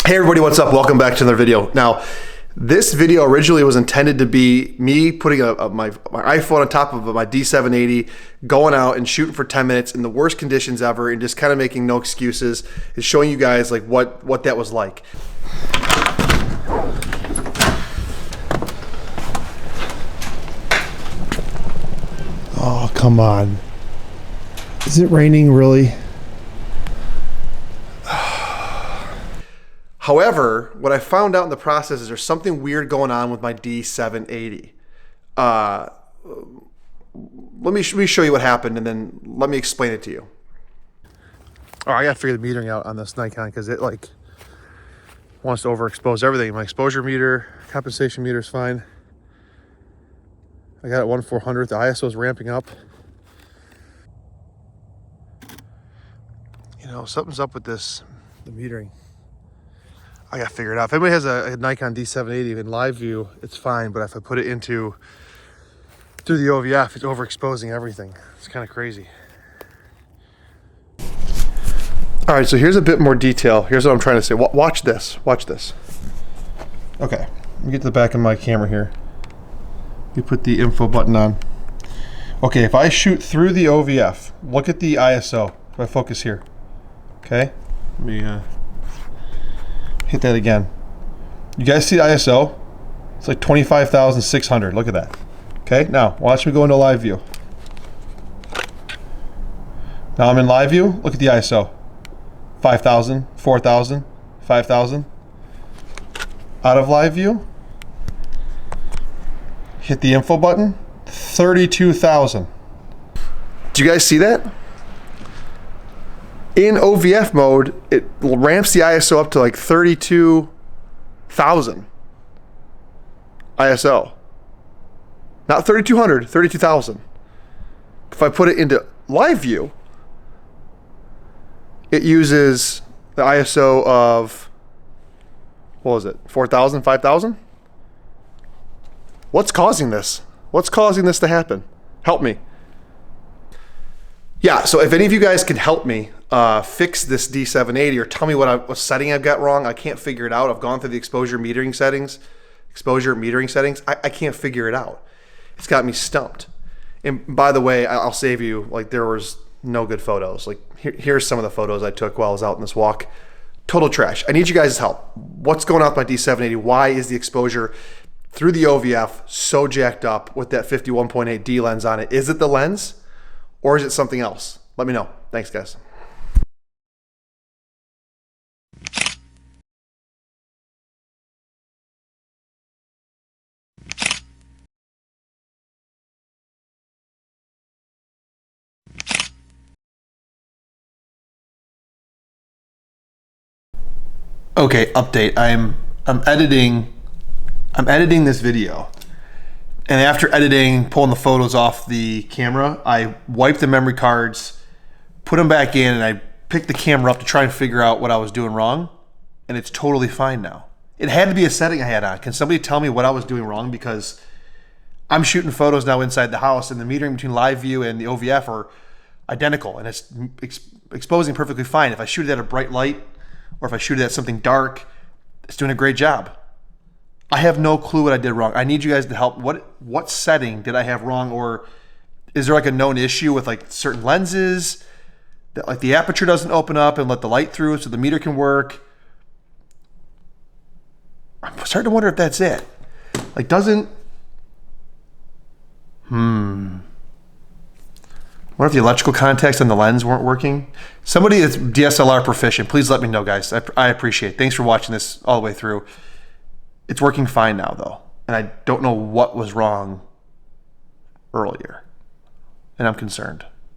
Hey everybody, what's up? Welcome back to another video. Now, this video originally was intended to be me putting my iPhone on top of my D780, going out and shooting for 10 minutes in the worst conditions ever and just kind of making no excuses and showing you guys like what that was like. Oh, come on. Is it raining really? However, what I found out in the process is there's something weird going on with my D780. Let me show you what happened and then let me explain it to you. Oh, I gotta figure the metering out on this Nikon because it like wants to overexpose everything. My exposure meter, compensation meter is fine. I got it 1/400. The ISO is ramping up. You know, something's up with the metering. I gotta figure it out. If anybody has a Nikon D780 in live view, it's fine. But if I put it through the OVF, it's overexposing everything. It's kind of crazy. All right, so here's a bit more detail. Here's what I'm trying to say. Watch this. Watch this. Okay, let me get to the back of my camera here. You put the info button on. Okay, if I shoot through the OVF, look at the ISO. If I focus here, okay? Let me hit that again. You guys see the ISO? It's like 25,600. Look at that. Okay, now watch me go into live view. Now I'm in live view. Look at the ISO. 5,000, 4,000, 5,000. Out of live view. Hit the info button. 32,000. Do you guys see that? In OVF mode, it ramps the ISO up to like 32,000 ISO. Not 3,200, 32,000. If I put it into live view, it uses the ISO of, what was it, 4,000, 5,000? What's causing this? What's causing this to happen? Help me. Yeah, so if any of you guys can help me fix this D780 or tell me what setting I've got wrong, I can't figure it out. I've gone through the exposure metering settings. I can't figure it out. It's got me stumped. And by the way, I'll save you, like there was no good photos. Like here's some of the photos I took while I was out in this walk. Total trash. I need you guys' help. What's going on with my D780? Why is the exposure through the OVF so jacked up with that 51.8 D lens on it? Is it the lens or is it something else? Let me know. Thanks, guys. Okay, update. I'm editing this video. And after editing, pulling the photos off the camera, I wiped the memory cards, put them back in, and I picked the camera up to try and figure out what I was doing wrong. And it's totally fine now. It had to be a setting I had on. Can somebody tell me what I was doing wrong? Because I'm shooting photos now inside the house and the metering between live view and the OVF are identical and it's exposing perfectly fine. If I shoot it at a bright light or if I shoot it at something dark, it's doing a great job. I have no clue what I did wrong. I need you guys to help. What setting did I have wrong? Or is there like a known issue with like certain lenses that like the aperture doesn't open up and let the light through so the meter can work? I'm starting to wonder if that's it. Like doesn't, wonder if the electrical contacts on the lens weren't working. Somebody that's DSLR proficient, please let me know, guys. I appreciate it. Thanks for watching this all the way through. It's working fine now though. And I don't know what was wrong earlier. And I'm concerned.